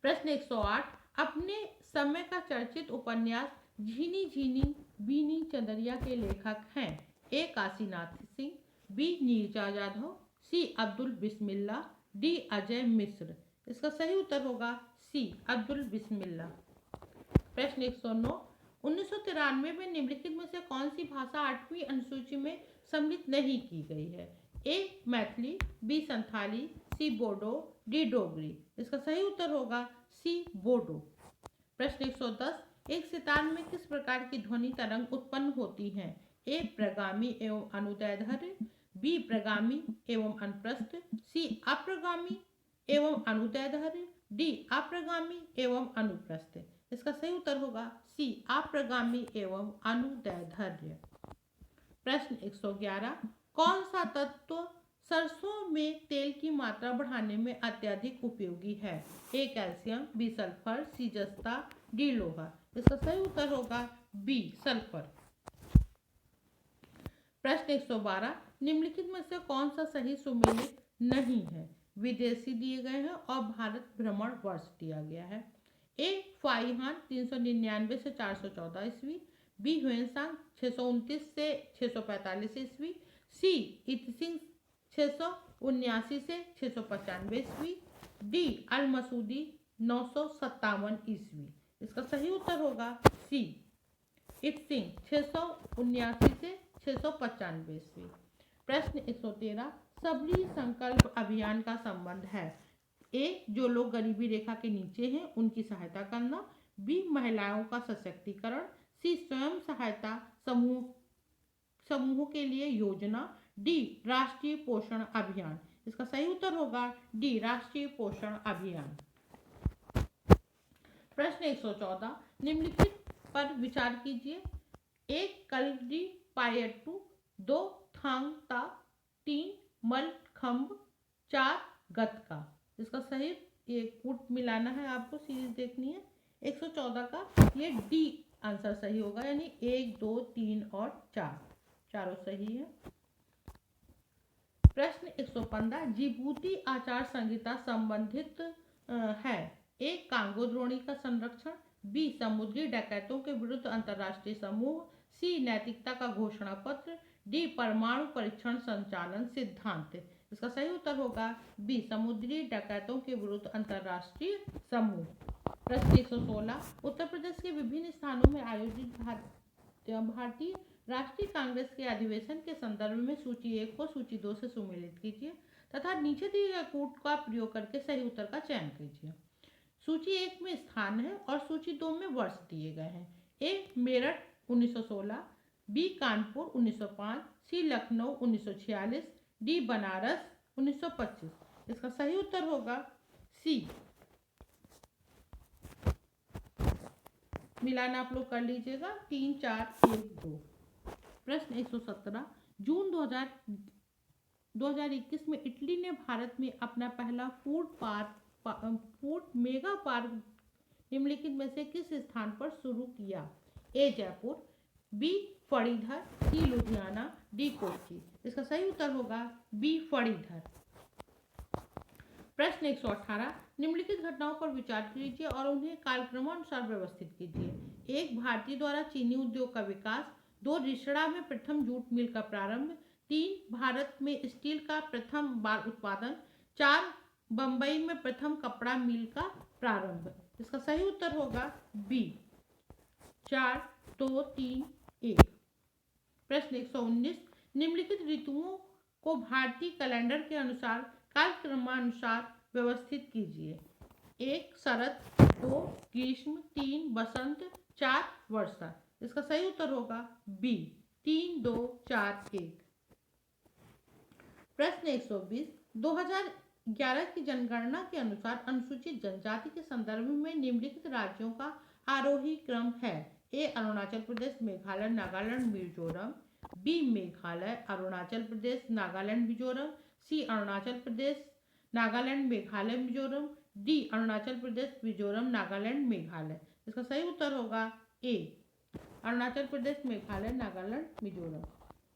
प्रश्न 108, अपने समय का चर्चित उपन्यास झीनी झीनी बीनी चंदरिया के लेखक हैं? ए काशीनाथ सिंह, बी नीरजा यादव, सी अब्दुल बिस्मिल्ला, डी अजय मिश्र। इसका सही उत्तर होगा सी अब्दुल बिस्मिल्ला। प्रश्न 109, 1993 में निम्नलिखित में से कौन सी भाषा 8वीं अनुसूची में सम्मिलित नहीं की गई है? ए मैथिली, बी संथाली, सी बोडो, डी डोगरी। इसका सही उत्तर होगा सी बोडो। प्रश्न 110, एक सितार में किस प्रकार की ध्वनि तरंग उत्पन्न होती हैं? ए प्रगामी एवं अनुदैर्ध्य, बी प्रगामी एवं अनुप्रस्थ, सी अप्रगामी एवं अनुदैर्ध्य, डी अप्रगामी एवं अनुप्रस्थ। इसका सही उत्तर होगा सी अप्रगामी एवं अनुदैर्ध्य। प्रश्न 111, कौन सा तत्व सरसों में तेल की मात्रा बढ़ाने में अत्यधिक उपयोगी है? ए कैल्शियम, बी सल्फर, सी जस्ता, डी लोहा। इसका सही उत्तर होगा बी सल्फर। प्रश्न 112, निम्नलिखित में से कौन सा सही सुमेलित नहीं है? विदेशी दिए गए हैं और भारत भ्रमण वर्ष दिया गया है। ए फाइहान 399 से 414 ईस्वी, बी ह्वेनसांग 629 से 645 ईस्वी, सी इतसिंग 679 से 695 ईस्वी, डी अल मसूदी 957 ईस्वी। इसका सही उत्तर होगा सी इतसिंग 679 से 695 ईस्वी। प्रश्न 113, सबरी संकल्प अभियान का संबंध है? ए जो लोग गरीबी रेखा के नीचे हैं उनकी सहायता करना, बी महिलाओं का सशक्तिकरण, सी स्वयं सहायता समूहों के लिए योजना, डी राष्ट्रीय पोषण अभियान। इसका सही उत्तर होगा डी राष्ट्रीय पोषण अभियान। प्रश्न 114, निम्नलिखित पर विचार कीजिए। 1 कलरी पायट्टू, 2 थांग ता, 3 मलखंब, 4 गतका। इसका सही ये कूट मिलाना है, आपको सीरीज देखनी है। 114 का ये डी आंसर सही होगा, यानी 1, 2, 3 और 4 चारों सही है। प्रश्न 115, जिबूती आचार संहिता संबंधित है? ए कांगो द्रोणी का संरक्षण, बी समुद्री डकैतों के विरुद्ध अंतर्राष्ट्रीय समूह, सी नैतिकता का घोषणा पत्र, डी परमाणु परीक्षण संचालन सिद्धांत। इसका सही उत्तर होगा बी समुद्री डकैतों के विरुद्ध अंतर्राष्ट्रीय समूह। प्रश्न 116, उत्तर प्रदेश के विभिन्न स्थानों में आयोजित भारतीय राष्ट्रीय कांग्रेस के अधिवेशन के संदर्भ में सूची 1 को सूची 2 से सुमेलित कीजिए तथा नीचे दिए गए कूट का प्रयोग करके सही उत्तर का चयन कीजिए। सूची 1 में स्थान है और सूची 2 में वर्ष दिए गए हैं। ए मेरठ 1916, बी कानपुर 1905, सी लखनऊ 1946, डी बनारस 1925। इसका सही उत्तर होगा सी। मिलान आप लोग कर लीजिएगा 3 4 1 2। प्रश्न 117, जून 2021 में इटली ने भारत में अपना पहला फूड मेगा पार्क निम्नलिखित में से किस स्थान पर शुरू किया? ए जयपुर, बी फणीधर, सी लुधियाना, डी कोच्चि। इसका सही उत्तर होगा बी फणीधर। प्रश्न 118, निम्नलिखित घटनाओं पर विचार कीजिए और उन्हें कालक्रमानुसार व्यवस्थित कीजिए। एक, भारतीय द्वारा चीनी उद्योग का विकास। 2, रिषड़ा में प्रथम जूट मिल का प्रारंभ। 3, भारत में स्टील का प्रथम बार उत्पादन। 4, बंबई में प्रथम कपड़ा मिल का प्रारंभ। इसका सही उत्तर होगा बी 4 2 3 1। प्रश्न 119, निम्नलिखित ऋतुओं को भारतीय कैलेंडर के अनुसार कालक्रमानुसार व्यवस्थित कीजिए। 1 शरद, 2 ग्रीष्म, 3 बसंत, 4 वर्षा। इसका सही उत्तर होगा बी 3 2 4 1। प्रश्न 120, 2011 की जनगणना के अनुसार अनुसूचित जनजाति के संदर्भ में निम्नलिखित राज्यों का आरोही क्रम है। ए अरुणाचल प्रदेश, मेघालय, नागालैंड, मिजोरम। बी मेघालय, अरुणाचल प्रदेश, नागालैंड, मिजोरम। सी अरुणाचल प्रदेश, नागालैंड, मेघालय, मिजोरम। डी अरुणाचल प्रदेश, मिजोरम, नागालैंड, मेघालय। इसका सही उत्तर होगा ए अरुणाचल प्रदेश, मेघालय, नागालैंड, मिजोरम।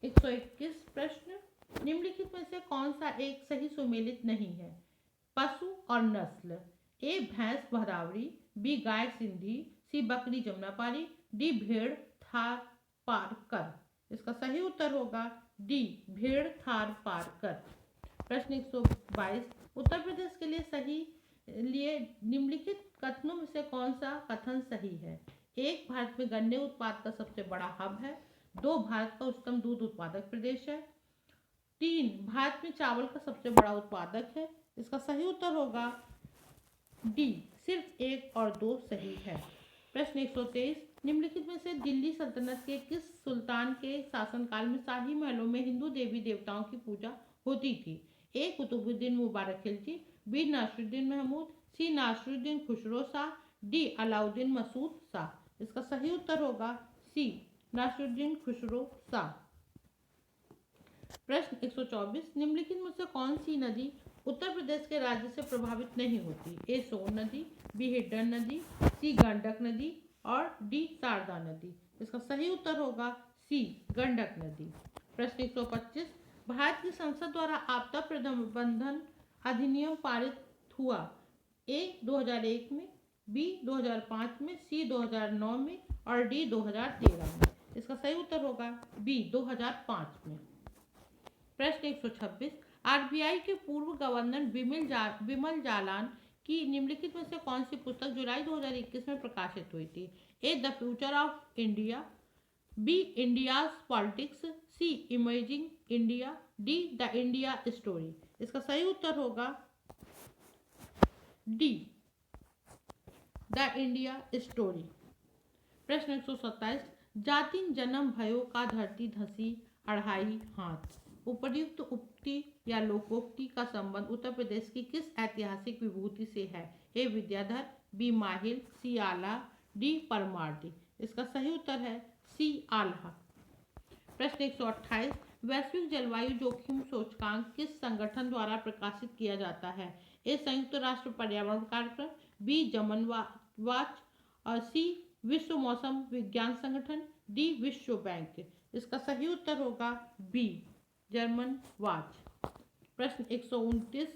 121 प्रश्न, निम्नलिखित में से कौन सा एक सही सुमेलित नहीं है? पशु और नस्ल। ए भैंस भदावरी, बी गाय सिंधी, सी बकरी जमुनापारी, डी भेड़ थार पारकर। इसका सही उत्तर होगा डी भेड़ थार पारकर। प्रश्न 122, उत्तर प्रदेश के लिए निम्नलिखित कथनों में से कौन सा कथन सही है? 1, भारत में गन्ने उत्पाद का सबसे बड़ा हब है। 2, भारत का उच्चतम दूध उत्पादक प्रदेश है। 3, भारत में चावल का सबसे बड़ा उत्पादक है। इसका सही उत्तर होगा डी सिर्फ 1 और 2 सही है। प्रश्न 123, निम्नलिखित में से दिल्ली सल्तनत के किस सुल्तान के शासनकाल में शाही महलों में हिंदू देवी देवताओं की पूजा होती थी? ए कुतुबुद्दीन मुबारक खिलजी, बी नासिरुद्दीन महमूद, सी नासिरुद्दीन खुसरो शाह, डी अलाउद्दीन मसूद शाह। इसका सही उत्तर होगा सी नासिरुद्दीन खुसरो शाह। प्रश्न 124, निम्नलिखित में से कौन सी नदी उत्तर प्रदेश के राज्य से प्रभावित नहीं होती? ए सोन नदी, बी हिड्डन नदी, सी गंडक नदी और डी शारदा नदी। इसका सही उत्तर होगा सी गंडक नदी। प्रश्न 125, भारत की संसद द्वारा आपदा प्रबंधन अधिनियम पारित हुआ। ए 2001 में, बी 2005 में, सी 2009 में और डी 2013 में। इसका सही उत्तर होगा बी 2005 में। प्रश्न 126, आरबीआई के पूर्व गवर्नर बिमल जालान की निम्नलिखित में से कौन सी पुस्तक जुलाई 2021 में प्रकाशित हुई थी? A the future of India, B India's politics, C imagining India, D the India story. इसका सही उत्तर होगा डी द इंडिया स्टोरी। प्रश्न 127, जातिन जन्म भयो का धरती धसी अढ़ाई हाथ। उपर्युक्त उक्ति या लोकोक्ति का संबंध उत्तर प्रदेश की किस ऐतिहासिक विभूति से है? ए विद्याधर, बी माहिल, सी आला, डी परमार्दी। इसका सही उत्तर है सी आल्हा। प्रश्न 128, वैश्विक जलवायु जोखिम सूचकांक किस संगठन द्वारा प्रकाशित किया जाता है? ए संयुक्त राष्ट्र पर्यावरण कार्यक्रम, बी जर्मन वाच और सी विश्व मौसम विज्ञान संगठन, डी विश्व बैंक। इसका सही उत्तर होगा बी जर्मन वाच। प्रश्न 129,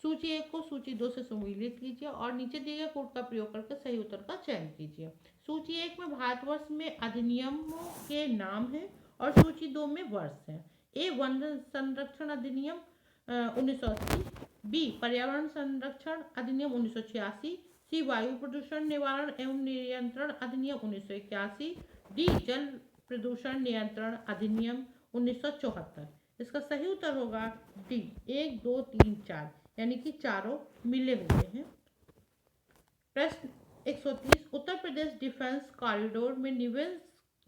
सूची 1 को सूची 2 से सम्मिलित कीजिए और नीचे दिए गए कोड का प्रयोग करके सही उत्तर का चयन कीजिए। सूची 1 में भारतवर्ष में अधिनियमों के नाम हैं और सूची 2 में वर्ष हैं। ए वन संरक्षण अधिनियम 1980, बी पर्यावरण संरक्षण अधिनियम 1986, सी वायु प्रदूषण निवारण एवं नियंत्रण अधिनियम 1981, डी जल प्रदूषण नियंत्रण अधिनियम 1974। इसका सही उत्तर होगा डी 1 2 3 4, यानी कि चारों मिले हुए हैं। प्रश्न 130 उत्तर प्रदेश डिफेंस कॉरिडोर में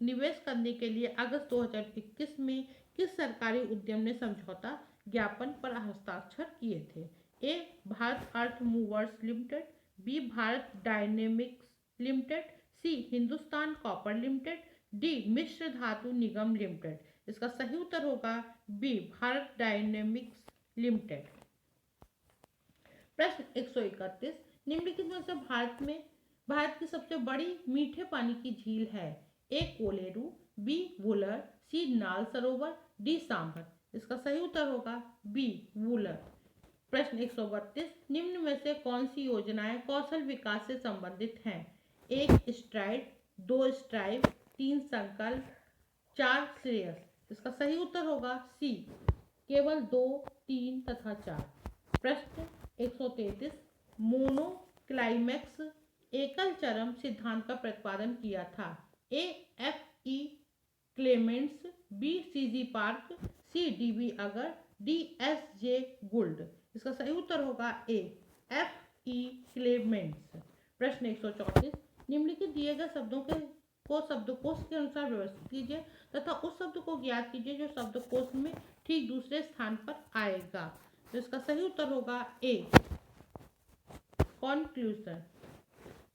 निवेश करने के लिए अगस्त 2021 में किस सरकारी उद्यम ने समझौता ज्ञापन पर हस्ताक्षर किए थे? A Bharat earth movers limited, B Bharat dynamics limited, C Hindustan copper limited, D Mishra Dhatu Nigam limited. इसका सही उत्तर होगा बी भारत डायनेमिक्स लिमिटेड। प्रश्न 131 निम्नलिखित में से भारत की सबसे बड़ी मीठे पानी की झील है? ए कोलेरू, बी वुलर, सी नाल सरोवर, डी सांभर। इसका सही उत्तर होगा बी वुलर। प्रश्न 132 निम्न में से कौन सी योजनाएं कौशल विकास से संबंधित हैं? एक स्ट्राइड, दो स्ट्राइव, तीन संकल्प, चार श्रेयस। इसका सही उत्तर होगा सी केवल 2, 3 तथा 4। प्रश्न 133 मोनोक्लाइमेक्स एकल चरम सिद्धांत का प्रतिपादन किया था? A F E Clements, B C G Park, C D B अगर, डी एस जे गुल्ड। इसका सही उत्तर होगा ए एफ ई क्लेमेंट्स। प्रश्न 134 निम्नलिखित दिए गए शब्दों को शब्दकोश के अनुसार व्यवस्थित कीजिए तथा उस शब्द को ज्ञात कीजिए जो शब्दकोश में ठीक दूसरे स्थान पर आएगा। तो इसका सही उत्तर होगा ए कॉन्क्लूजन।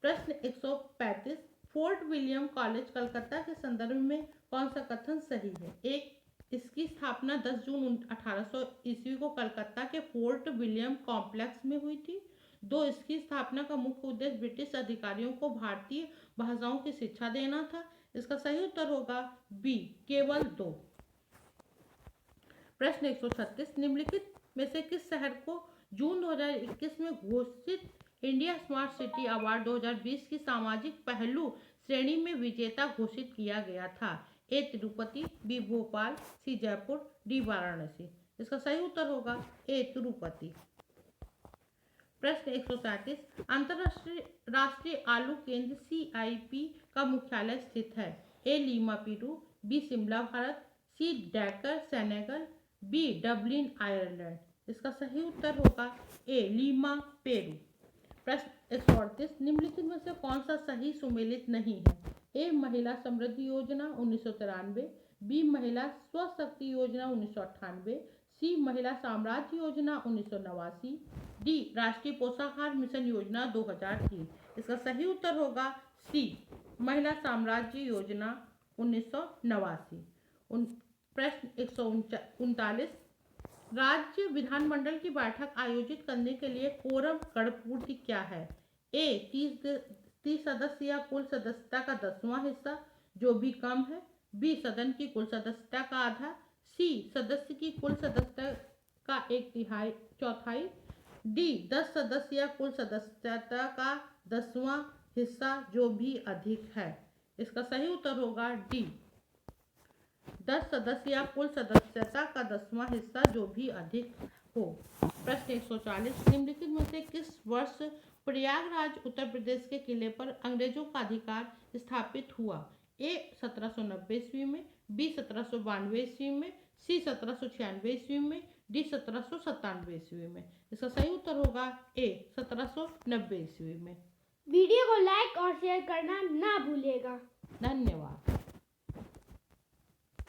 प्रश्न 135 फोर्ट विलियम कॉलेज कलकत्ता के संदर्भ में कौन सा कथन सही है? एक इसकी स्थापना 10 जून 1800 ईस्वी को कलकत्ता के फोर्ट विलियम कॉम्प्लेक्स में हुई थी। 2 इसकी स्थापना का मुख्य उद्देश्य ब्रिटिश अधिकारियों को भारतीय भाषाओं की शिक्षा देना था। इसका सही उत्तर होगा बी केवल 2। प्रश्न 136 निम्नलिखित में से किस शहर को जून 2021 में घोषित इंडिया स्मार्ट सिटी अवार्ड 2020 की सामाजिक पहलू श्रेणी में विजेता घोषित किया गया था? ए तिरुपति, बी भोपाल, सी जयपुर, डी वाराणसी। इसका सही उत्तर होगा ए तिरुपति। प्रश्न 137 अंतरराष्ट्रीय आलू केंद्र CIP का मुख्यालय स्थित है? A Lima Peru, B Shimla Bharat, C Dakar Senegal, B Dublin Ireland. इसका सही उत्तर होगा ए लीमा पेरू। प्रश्न 138 निम्नलिखित में से कौन सा सही सुमेलित नहीं है? ए महिला समृद्धि योजना 1993, बी महिला स्वशक्ति योजना 1998, सी महिला साम्राज्य योजना 1989, डी राष्ट्रीय पोषाहार मिशन योजना 2003। इसका सही उत्तर होगा सी महिला साम्राज्य योजना 1989। प्रश्न 139 राज्य विधानमंडल की बैठक आयोजित करने के लिए कोरम गढ़पूर्ति क्या है? ए 30 सदस्य या कुल सदस्यता का 10वां हिस्सा जो भी कम है, बी सदन की कुल सदस्यता का आधा, सी सदस्य की कुल सदस्यता का 1/4, डी 10 सदस्य या कुल सदस्यता का 10वां हिस्सा जो भी अधिक है। इसका सही उत्तर होगा डी 10 सदस्य या कुल सदस्यता का 10वां हिस्सा जो भी अधिक हो। प्रश्न 140 निम्नलिखित में से किस वर्ष प्रयागराज उत्तर प्रदेश के किले पर अंग्रेजों का अधिकार स्थापित हुआ? ए 1790 ईस्वी में, बी 1792 ईस्वी में, सी 1796 ईस्वी में, डी 1797 ईस्वी में। इसका सही उत्तर होगा ए 1790 ईस्वी में। वीडियो को लाइक और शेयर करना ना भूलिएगा। धन्यवाद।